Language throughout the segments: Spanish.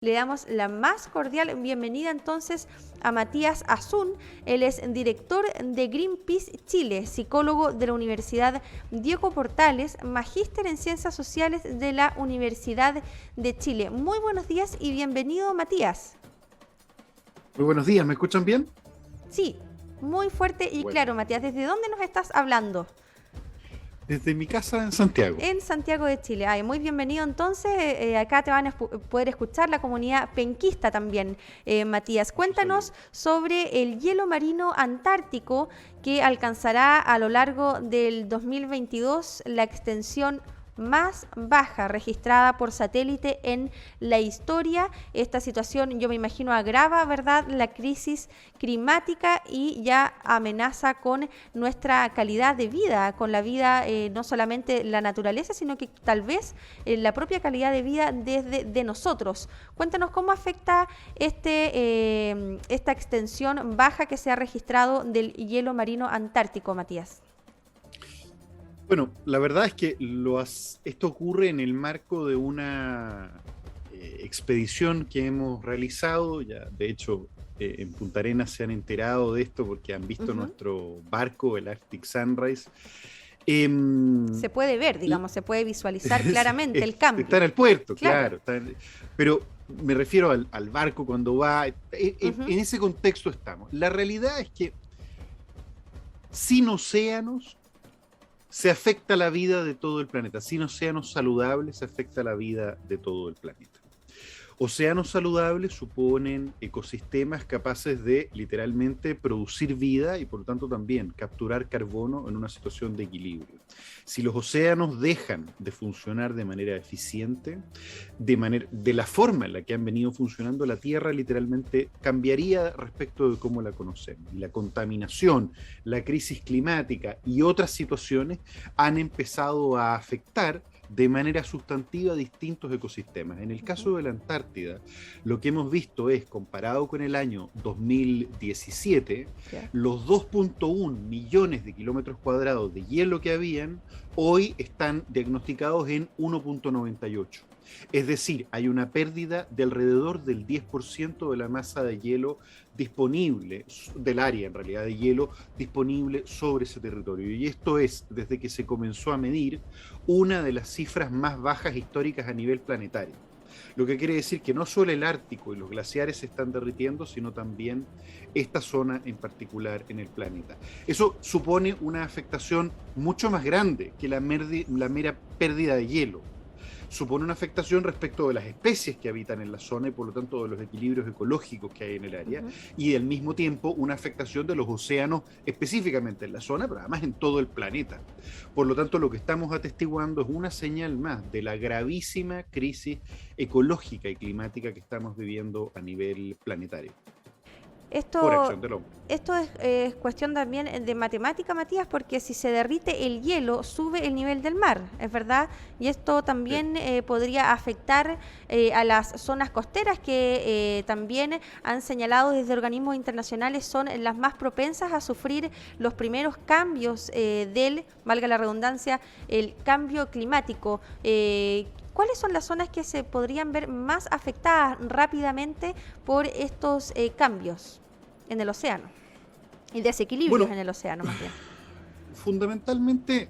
Le damos la más cordial bienvenida entonces a Matías Azun. Él es director de Greenpeace Chile, psicólogo de la Universidad Diego Portales, magíster en Ciencias Sociales de la Universidad de Chile. Muy buenos días y bienvenido, Matías. Muy buenos días, ¿me escuchan bien? Sí, muy fuerte y Bueno, claro, Matías. ¿Desde dónde nos estás hablando? desde mi casa en Santiago. En Santiago de Chile. Ay, muy bienvenido entonces. Acá te van a poder escuchar la comunidad penquista también, Matías. Eso soy Cuéntanos yo. sobre el hielo marino antártico que alcanzará a lo largo del 2022 la extensión más baja registrada por satélite en la historia. Esta situación, yo me imagino, agrava, ¿verdad?, la crisis climática y ya amenaza con nuestra calidad de vida, con la vida, no solamente la naturaleza, sino que tal vez la propia calidad de vida desde de nosotros. Cuéntanos cómo afecta esta extensión baja que se ha registrado del hielo marino antártico, Matías. Bueno, la verdad es que esto ocurre en el marco de una expedición que hemos realizado. Ya, de hecho, en Punta Arenas se han enterado de esto porque han visto Ujú. nuestro barco, el Arctic Sunrise. Se puede ver, Y- digamos, se puede visualizar claramente el cambio. Está en el puerto, Claro. claro. Pero me refiero al barco cuando va. Ujú. En ese contexto estamos. La realidad es que sin océanos se afecta la vida de todo el planeta. Sin océanos saludables se afecta la vida de todo el planeta. Océanos saludables suponen ecosistemas capaces de literalmente producir vida y por lo tanto también capturar carbono en una situación de equilibrio. Si los océanos dejan de funcionar de manera eficiente, de la forma en la que han venido funcionando, la Tierra literalmente cambiaría respecto de cómo la conocemos. Y la contaminación, la crisis climática y otras situaciones han empezado a afectar de manera sustantiva distintos ecosistemas. En el caso de la Antártida, lo que hemos visto es, comparado con el año 2017, Ya. los 2.1 millones de kilómetros cuadrados de hielo que habían, hoy están diagnosticados en 1.98. Es decir, hay una pérdida de alrededor del 10% de la masa de hielo disponible, del área en realidad de hielo disponible sobre ese territorio. Y esto es, desde que se comenzó a medir, una de las cifras más bajas históricas a nivel planetario. Lo que quiere decir que no solo el Ártico y los glaciares se están derritiendo, sino también esta zona en particular en el planeta. Eso supone una afectación mucho más grande que la mera pérdida de hielo. Supone una afectación respecto de las especies que habitan en la zona y por lo tanto de los equilibrios ecológicos que hay en el área, Ujú. y al mismo tiempo una afectación de los océanos específicamente en la zona, pero además en todo el planeta. Por lo tanto, lo que estamos atestiguando es una señal más de la gravísima crisis ecológica y climática que estamos viviendo a nivel planetario, por Esto, acción del hombre. esto es cuestión también de matemática, Matías, porque si se derrite el hielo, sube el nivel del mar, ¿es verdad? Y esto Sí. también podría afectar a las zonas costeras que también han señalado desde organismos internacionales son las más propensas a sufrir los primeros cambios valga la redundancia, el cambio climático. ¿Cuáles son las zonas que se podrían ver más afectadas rápidamente por estos cambios en el océano y desequilibrios Bueno, en el océano más bien? fundamentalmente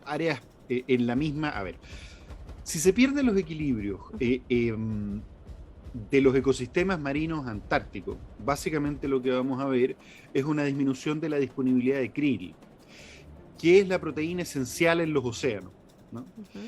áreas en la misma, a ver, si se pierden los equilibrios Ujú. de los ecosistemas marinos antárticos, básicamente lo que vamos a ver es una disminución de la disponibilidad de krill, que es la proteína esencial en los océanos, ¿no? Ujú.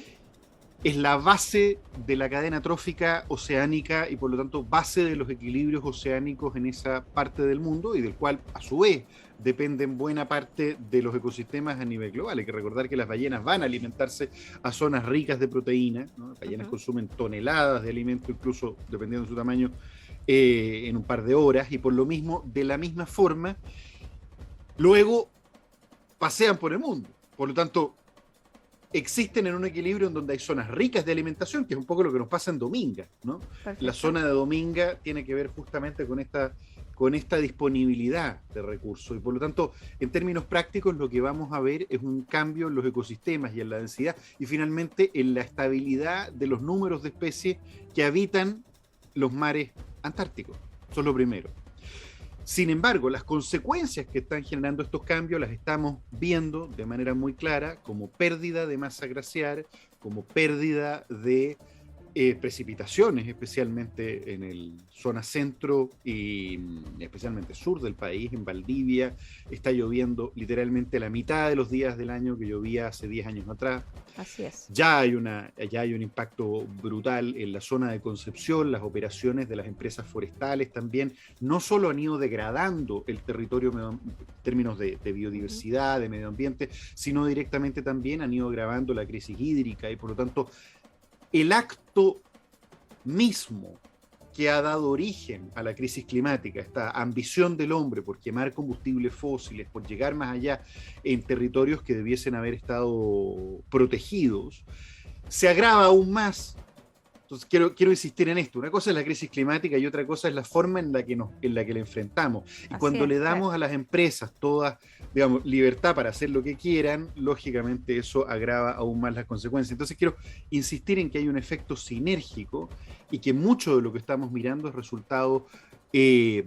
Es la base de la cadena trófica oceánica y por lo tanto base de los equilibrios oceánicos en esa parte del mundo y del cual a su vez dependen buena parte de los ecosistemas a nivel global. Hay que recordar que las ballenas van a alimentarse a zonas ricas de proteína, ¿no? Las ballenas Ujú. consumen toneladas de alimento, incluso dependiendo de su tamaño, en un par de horas, y por lo mismo, de la misma forma, luego pasean por el mundo. Por lo tanto, existen en un equilibrio en donde hay zonas ricas de alimentación, que es un poco lo que nos pasa en Dominga, ¿no? La Perfecto. zona de Dominga tiene que ver justamente con esta disponibilidad de recursos y por lo tanto, en términos prácticos, lo que vamos a ver es un cambio en los ecosistemas y en la densidad y finalmente en la estabilidad de los números de especies que habitan los mares antárticos. Eso es lo primero. Sin embargo, las consecuencias que están generando estos cambios las estamos viendo de manera muy clara como pérdida de masa glaciar, como pérdida de precipitaciones, especialmente en el zona centro y especialmente sur del país, en Valdivia. Está lloviendo literalmente la mitad de los días del año que llovía hace 10 años atrás. Así es. Ya hay un impacto brutal en la zona de Concepción. Las operaciones de las empresas forestales también no solo han ido degradando el territorio en términos de biodiversidad, de medio ambiente, sino directamente también han ido agravando la crisis hídrica y por lo tanto el acto mismo que ha dado origen a la crisis climática, esta ambición del hombre por quemar combustibles fósiles, por llegar más allá en territorios que debiesen haber estado protegidos, se agrava aún más. Entonces quiero insistir en esto. Una cosa es la crisis climática y otra cosa es la forma en la que la enfrentamos. Y cuando le damos a las empresas toda, digamos, libertad para hacer lo que quieran, lógicamente eso agrava aún más las consecuencias. Entonces quiero insistir en que hay un efecto sinérgico y que mucho de lo que estamos mirando es resultado de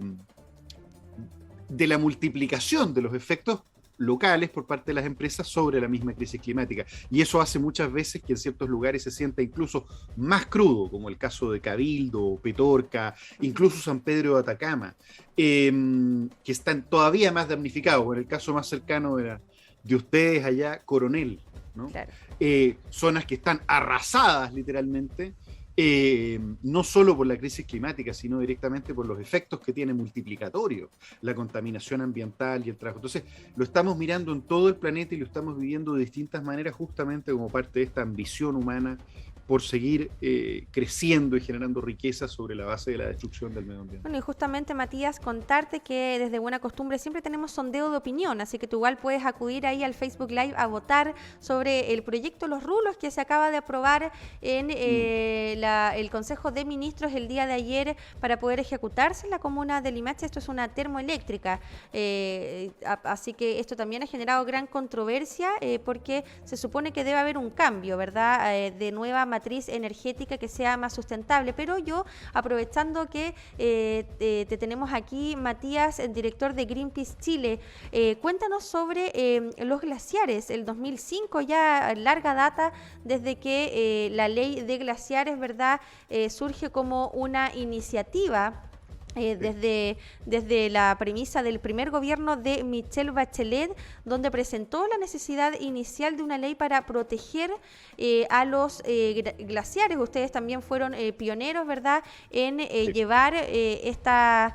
la multiplicación de los efectos locales por parte de las empresas sobre la misma crisis climática. Y eso hace muchas veces que en ciertos lugares se sienta incluso más crudo, como el caso de Cabildo, Petorca, incluso San Pedro de Atacama, que están todavía más damnificados. En el caso más cercano de ustedes allá, Coronel, ¿no? Claro. Zonas que están arrasadas literalmente, no solo por la crisis climática, sino directamente por los efectos que tiene multiplicatorios, la contaminación ambiental y el trabajo. Entonces, lo estamos mirando en todo el planeta y lo estamos viviendo de distintas maneras, justamente como parte de esta ambición humana por seguir creciendo y generando riqueza sobre la base de la destrucción del medio ambiente. Bueno, y justamente, Matías, contarte que desde Buena Costumbre siempre tenemos sondeo de opinión, así que tú igual puedes acudir ahí al Facebook Live a votar sobre el proyecto Los Rulos que se acaba de aprobar en el Consejo de Ministros el día de ayer para poder ejecutarse en la comuna de Limache. Esto es una termoeléctrica, así que esto también ha generado gran controversia porque se supone que debe haber un cambio, ¿verdad?, de nueva matriz energética que sea más sustentable. Pero yo, aprovechando que te tenemos aquí, Matías, el director de Greenpeace Chile, cuéntanos sobre los glaciares. El 2005, ya larga data desde que la ley de glaciares, ¿verdad?, surge como una iniciativa desde la premisa del primer gobierno de Michelle Bachelet, donde presentó la necesidad inicial de una ley para proteger a los glaciares. Ustedes también fueron pioneros, ¿verdad?, en llevar estas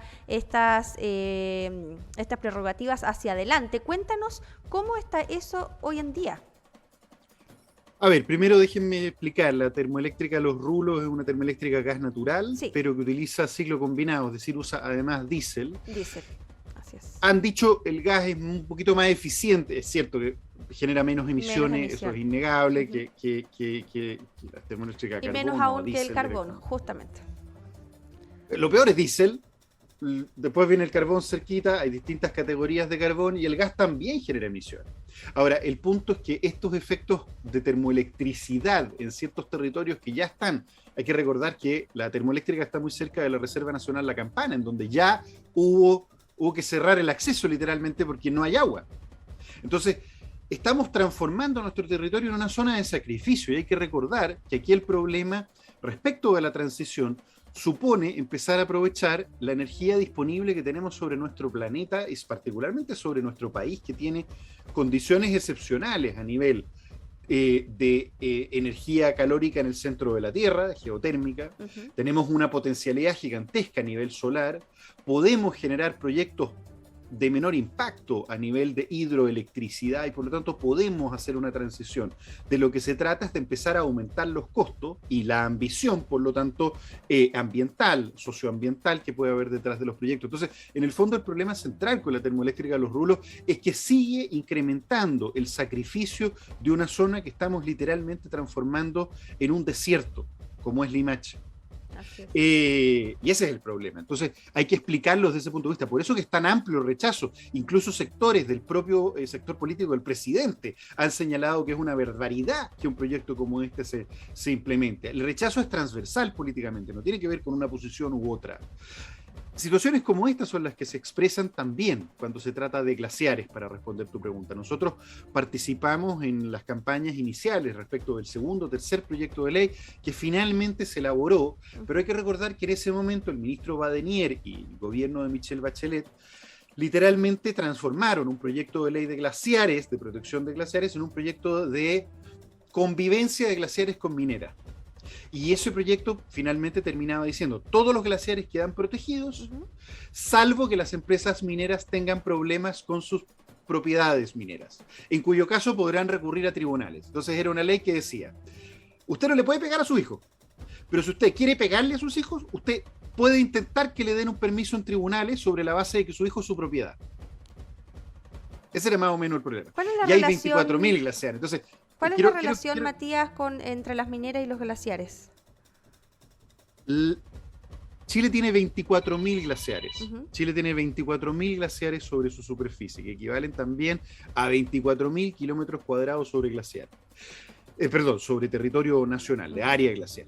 prerrogativas hacia adelante. Cuéntanos cómo está eso hoy en día. A ver, primero déjenme explicar. La termoeléctrica Los Rulos es una termoeléctrica a gas natural, sí, pero que utiliza ciclo combinado, es decir, usa además diésel. Diésel, así es. Han dicho el gas es un poquito más eficiente, es cierto que genera menos emisiones, eso es innegable, que la termoeléctrica a carbono. Y menos aún que el carbono, justamente. Lo peor es diésel. Después viene el carbón cerquita, hay distintas categorías de carbón y el gas también genera emisiones. Ahora, el punto es que estos efectos de termoelectricidad en ciertos territorios que ya están, hay que recordar que la termoeléctrica está muy cerca de la Reserva Nacional La Campana, en donde ya hubo que cerrar el acceso literalmente porque no hay agua. Entonces, estamos transformando nuestro territorio en una zona de sacrificio y hay que recordar que aquí el problema respecto a la transición supone empezar a aprovechar la energía disponible que tenemos sobre nuestro planeta y particularmente sobre nuestro país, que tiene condiciones excepcionales a nivel de energía calórica en el centro de la Tierra, geotérmica. Tenemos una potencialidad gigantesca a nivel solar, podemos generar proyectos de menor impacto a nivel de hidroelectricidad y por lo tanto podemos hacer una transición. De lo que se trata es de empezar a aumentar los costos y la ambición, por lo tanto, ambiental, socioambiental que puede haber detrás de los proyectos. Entonces, en el fondo el problema central con la termoeléctrica Los Rulos es que sigue incrementando el sacrificio de una zona que estamos literalmente transformando en un desierto, como es Limache. Así es. Y ese es el problema. Entonces hay que explicarlo desde ese punto de vista. Por eso que es tan amplio el rechazo. Incluso sectores del propio sector político del presidente han señalado que es una barbaridad que un proyecto como este se implemente. El rechazo es transversal políticamente, no tiene que ver con una posición u otra. Situaciones como estas son las que se expresan también cuando se trata de glaciares, para responder tu pregunta. Nosotros participamos en las campañas iniciales respecto del segundo o tercer proyecto de ley que finalmente se elaboró, pero hay que recordar que en ese momento el ministro Badenier y el gobierno de Michelle Bachelet literalmente transformaron un proyecto de ley de glaciares, de protección de glaciares, en un proyecto de convivencia de glaciares con mineras. Y ese proyecto finalmente terminaba diciendo: todos los glaciares quedan protegidos, salvo que las empresas mineras tengan problemas con sus propiedades mineras, en cuyo caso podrán recurrir a tribunales. Entonces era una ley que decía: usted no le puede pegar a su hijo, pero si usted quiere pegarle a sus hijos, usted puede intentar que le den un permiso en tribunales sobre la base de que su hijo es su propiedad. Ese era más o menos el problema. ¿Cuál es la y relación? Hay 24.000 glaciares. Entonces, ¿cuál es la relación, Matías, entre las mineras y los glaciares? Chile tiene 24.000 glaciares. Chile tiene 24.000 glaciares sobre su superficie, que equivalen también a 24.000 kilómetros cuadrados sobre glaciar. Sobre territorio nacional, de área glaciar.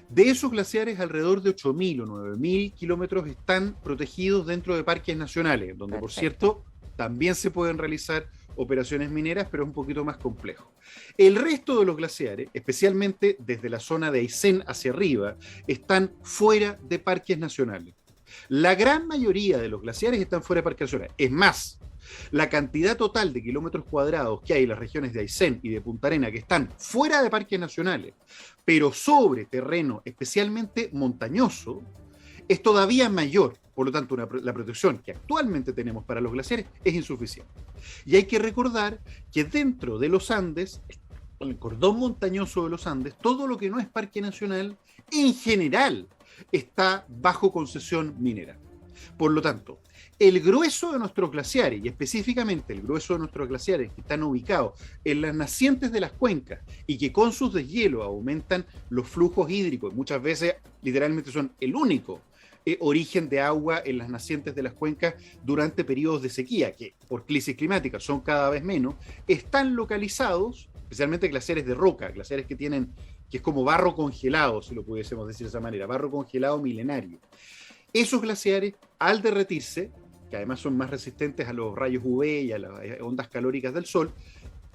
De esos glaciares, alrededor de 8.000 o 9.000 kilómetros están protegidos dentro de parques nacionales, donde, por cierto, también se pueden realizar operaciones mineras, pero es un poquito más complejo. El resto de los glaciares, especialmente desde la zona de Aysén hacia arriba, están fuera de parques nacionales. La gran mayoría de los glaciares están fuera de parques nacionales. Es más, la cantidad total de kilómetros cuadrados que hay en las regiones de Aysén y de Punta Arenas que están fuera de parques nacionales, pero sobre terreno especialmente montañoso, es todavía mayor. Por lo tanto, la protección que actualmente tenemos para los glaciares es insuficiente. Y hay que recordar que dentro de los Andes, el cordón montañoso de los Andes, todo lo que no es parque nacional, en general, está bajo concesión minera. Por lo tanto, el grueso de nuestros glaciares, y específicamente el grueso de nuestros glaciares que están ubicados en las nacientes de las cuencas y que con sus deshielos aumentan los flujos hídricos, muchas veces literalmente son el único origen de agua en las nacientes de las cuencas durante periodos de sequía, que por crisis climática son cada vez menos, están localizados, especialmente glaciares de roca, glaciares que es como barro congelado, si lo pudiésemos decir de esa manera, barro congelado milenario. Esos glaciares, al derretirse, que además son más resistentes a los rayos UV y a las ondas calóricas del sol,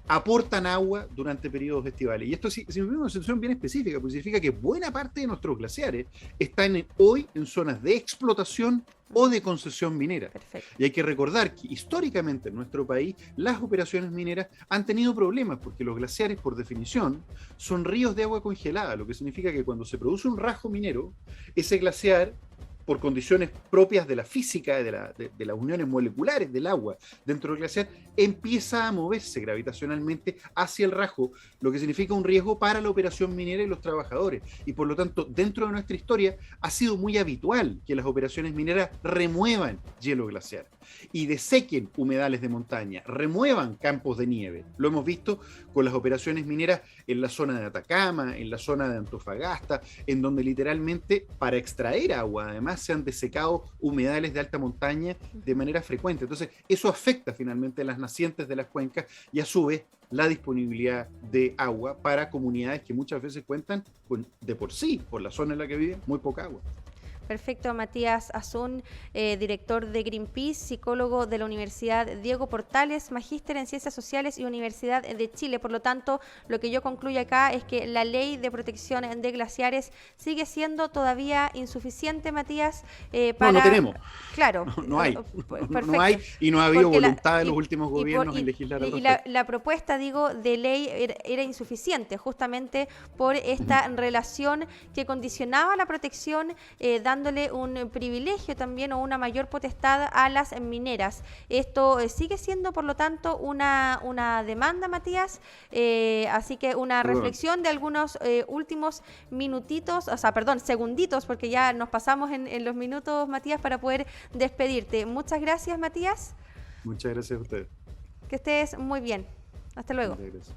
aportan agua durante periodos estivales. Y esto sí es una situación bien específica, porque significa que buena parte de nuestros glaciares están hoy en zonas de explotación o de concesión minera. Perfecto. Y hay que recordar que históricamente en nuestro país las operaciones mineras han tenido problemas, porque los glaciares, por definición, son ríos de agua congelada, lo que significa que cuando se produce un rasgo minero, ese glaciar, por condiciones propias de la física, de las uniones moleculares del agua dentro del glaciar, empieza a moverse gravitacionalmente hacia el rasgo, lo que significa un riesgo para la operación minera y los trabajadores. Y por lo tanto, dentro de nuestra historia, ha sido muy habitual que las operaciones mineras remuevan hielo glaciar y desequen humedales de montaña, remuevan campos de nieve. Lo hemos visto con las operaciones mineras en la zona de Atacama, en la zona de Antofagasta, en donde literalmente para extraer agua, además, se han desecado humedales de alta montaña de manera frecuente. Entonces, eso afecta finalmente a las nacientes de las cuencas y a su vez la disponibilidad de agua para comunidades que muchas veces cuentan con, de por sí, por la zona en la que viven, muy poca agua. Perfecto, Matías Azun, director de Greenpeace, psicólogo de la Universidad Diego Portales, magíster en Ciencias Sociales y Universidad de Chile. Por lo tanto, lo que yo concluyo acá es que la ley de protección de glaciares sigue siendo todavía insuficiente, Matías. No tenemos. Claro. No hay. No hay y no ha habido voluntad de los últimos gobiernos en legislar al respecto. Y la propuesta, de ley era insuficiente, justamente por esta relación que condicionaba la protección, dándole un privilegio también o una mayor potestad a las mineras. Esto sigue siendo, por lo tanto, una demanda, Matías, así que una reflexión de algunos últimos segunditos, porque ya nos pasamos en los minutos, Matías, para poder despedirte. Muchas gracias, Matías. Muchas gracias a usted. Que estés muy bien. Hasta luego. Muchas gracias.